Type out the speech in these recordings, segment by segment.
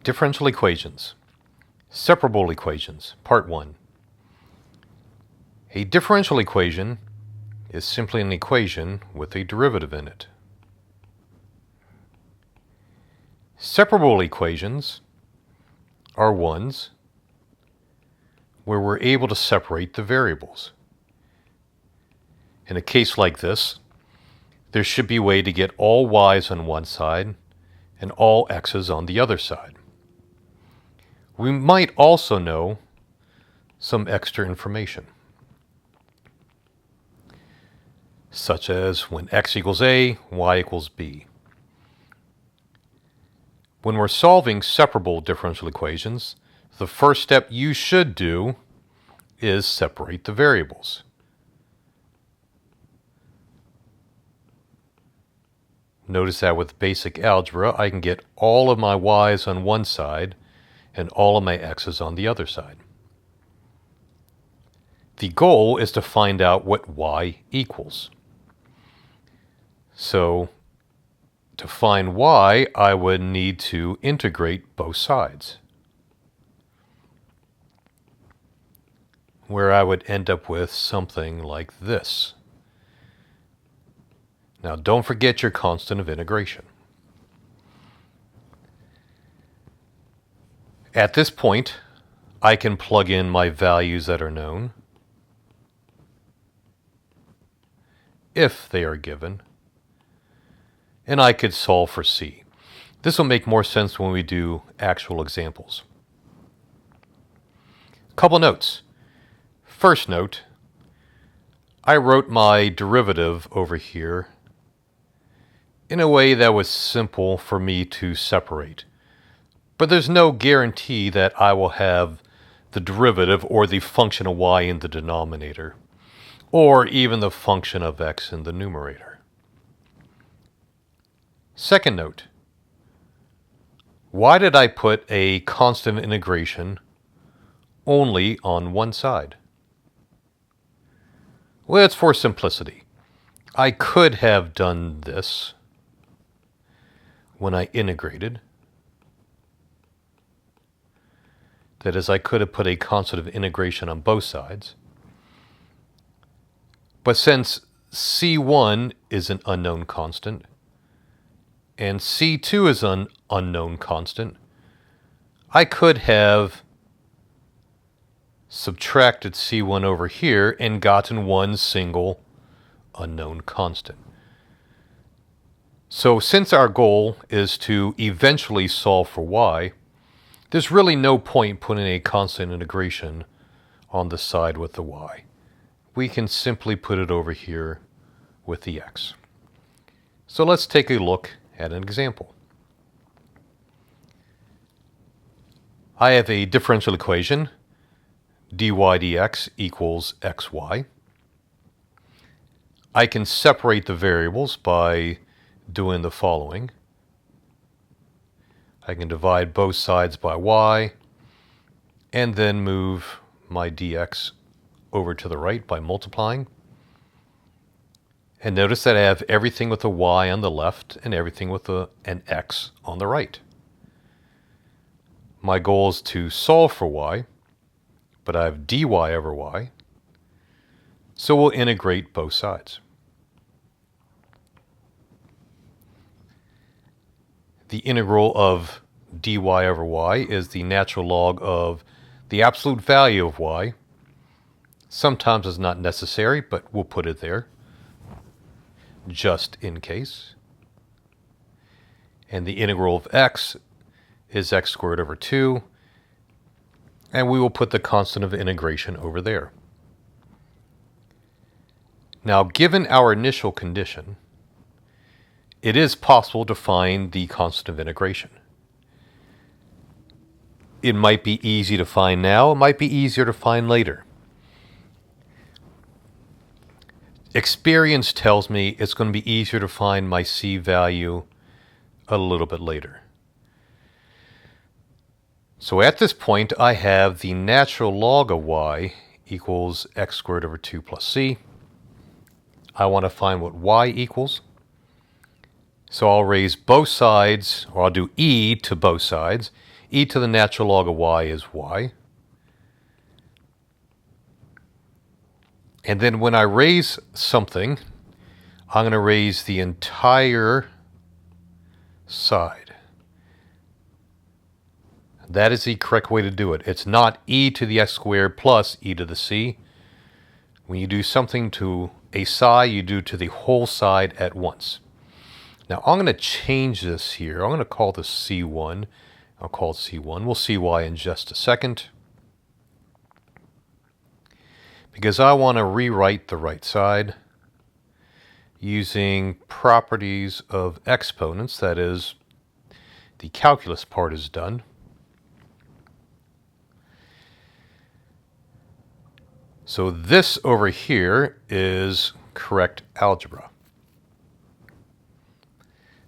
Differential equations. Separable equations. Part 1. A differential equation is simply an equation with a derivative in it. Separable equations are ones where we're able to separate the variables. In a case like this, there should be a way to get all y's on one side and all x's on the other side. We might also know some extra information, such as when x equals a, y equals b. When we're solving separable differential equations, the first step you should do is separate the variables. Notice that with basic algebra, I can get all of my y's on one side and all of my x's on the other side. The goal is to find out what y equals. So, to find y, I would need to integrate both sides, where I would end up with something like this. Now, don't forget your constant of integration. At this point, I can plug in my values that are known, if they are given, and I could solve for c. This will make more sense when we do actual examples. Couple notes. First note, I wrote my derivative over here in a way that was simple for me to separate. But there's no guarantee that I will have the derivative or the function of y in the denominator, or even the function of x in the numerator. Second note, why did I put a constant integration only on one side? Well, it's for simplicity. I could have done this when I integrated. That is, I could have put a constant of integration on both sides. But since C1 is an unknown constant, and C2 is an unknown constant, I could have subtracted C1 over here and gotten one single unknown constant. So since our goal is to eventually solve for y, there's really no point putting a constant integration on the side with the y. We can simply put it over here with the x. So let's take a look at an example. I have a differential equation, dy dx equals xy. I can separate the variables by doing the following. I can divide both sides by y, and then move my dx over to the right by multiplying. And notice that I have everything with a y on the left and everything with an x on the right. My goal is to solve for y, but I have dy over y, so we'll integrate both sides. The integral of dy over y is the natural log of the absolute value of y. Sometimes it's not necessary, but we'll put it there just in case. And the integral of x is x squared over 2, and we will put the constant of integration over there. Now, given our initial condition, it is possible to find the constant of integration. It might be easy to find now, it might be easier to find later. Experience tells me it's going to be easier to find my c value a little bit later. So at this point, I have the natural log of y equals x squared over 2 plus c. I want to find what y equals. So I'll raise both sides, or I'll do e to both sides. e to the natural log of y is y. And then when I raise something, I'm going to raise the entire side. That is the correct way to do it. It's not e to the x squared plus e to the c. When you do something to a side, you do to the whole side at once. Now I'm going to change this here. I'm going to call this C1. I'll call it C1. We'll see why in just a second. Because I want to rewrite the right side using properties of exponents. That is, the calculus part is done. So this over here is correct algebra.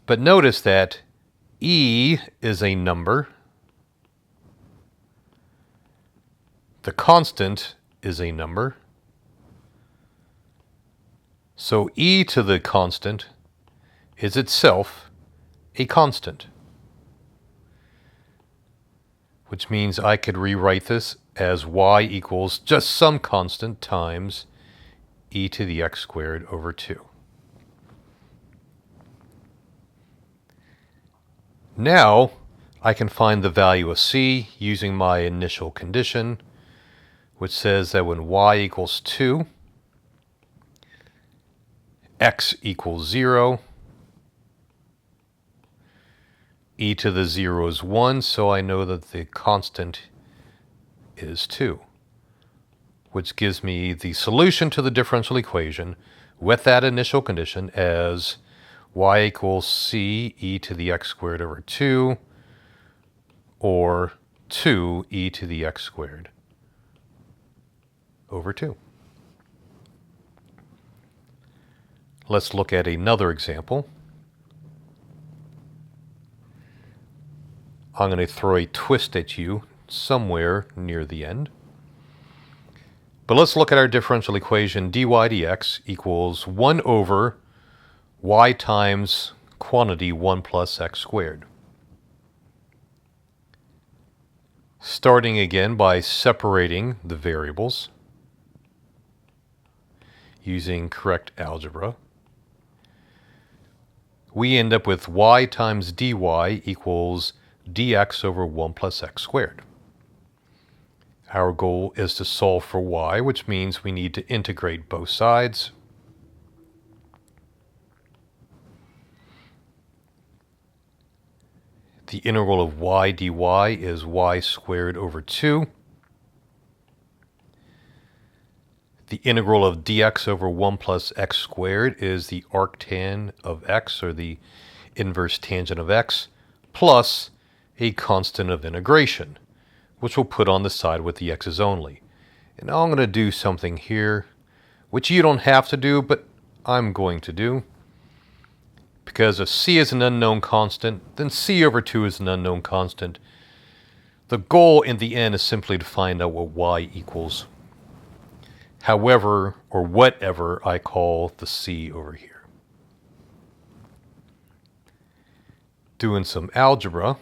But notice that e is a number. The constant is a number. So e to the constant is itself a constant, which means I could rewrite this as y equals just some constant times e to the x squared over 2. Now I can find the value of c using my initial condition, which says that when y equals 2, x equals 0, e to the 0 is 1, so I know that the constant is 2, which gives me the solution to the differential equation with that initial condition as y equals c e to the x squared over 2, or 2 e to the x squared over 2. Let's look at another example. I'm going to throw a twist at you somewhere near the end. But let's look at our differential equation. Dy dx equals 1 over y times quantity 1 plus x squared. Starting again by separating the variables using correct algebra, we end up with y times dy equals dx over 1 plus x squared. Our goal is to solve for y, which means we need to integrate both sides. The integral of y dy is y squared over 2. The integral of dx over 1 plus x squared is the arctan of x, or the inverse tangent of x, plus a constant of integration, which we'll put on the side with the x's only. And now I'm going to do something here, which you don't have to do, but I'm going to do. Because if c is an unknown constant, then c over 2 is an unknown constant. The goal in the end is simply to find out what y equals. However, or whatever I call the c over here. Doing some algebra,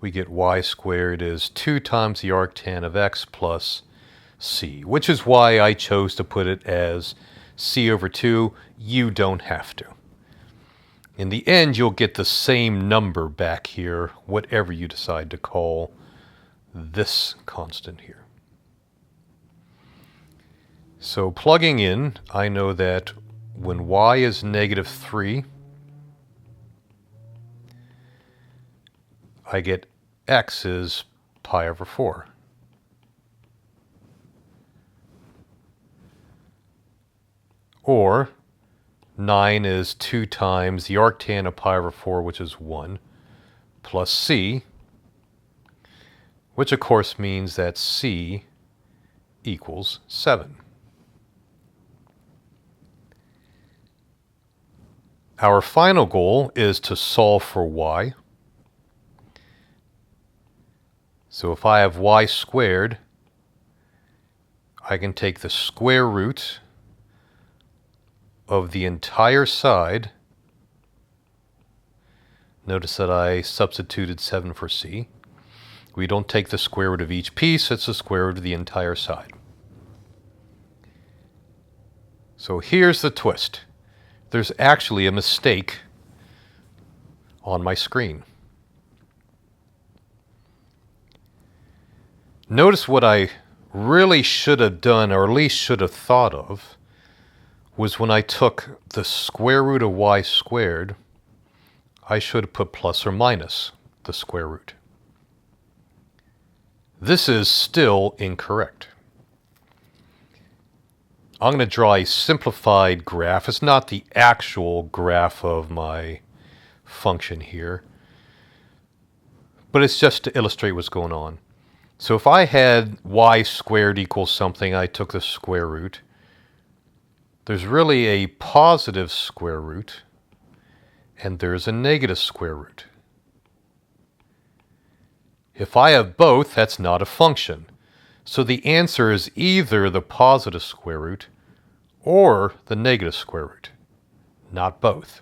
we get y squared is 2 times the arctan of x plus c, which is why I chose to put it as c over 2. You don't have to. In the end, you'll get the same number back here, whatever you decide to call this constant here. So plugging in, I know that when y is negative 3, I get x is pi over 4. Or 9 is 2 times the arctan of pi over 4, which is 1, plus c, which of course means that c equals 7. Our final goal is to solve for y. So if I have y squared, I can take the square root of the entire side Notice that I substituted 7 for c. We don't take the square root of each piece, it's the square root of the entire side. So here's the twist. There's actually a mistake on my screen. Notice what I really should have done, or at least should have thought of, was when I took the square root of y squared, I should have put plus or minus the square root. This is still incorrect. I'm going to draw a simplified graph. It's not the actual graph of my function here, but it's just to illustrate what's going on. So if I had y squared equals something, I took the square root. There's really a positive square root, and there's a negative square root. If I have both, that's not a function. So the answer is either the positive square root or the negative square root, not both.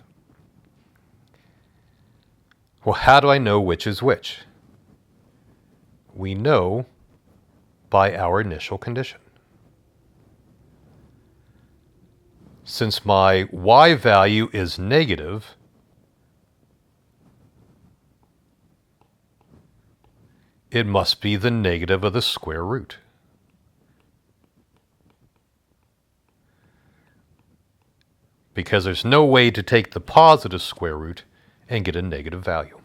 Well, how do I know which is which? We know by our initial condition. Since my y value is negative, it must be the negative of the square root. Because there's no way to take the positive square root and get a negative value.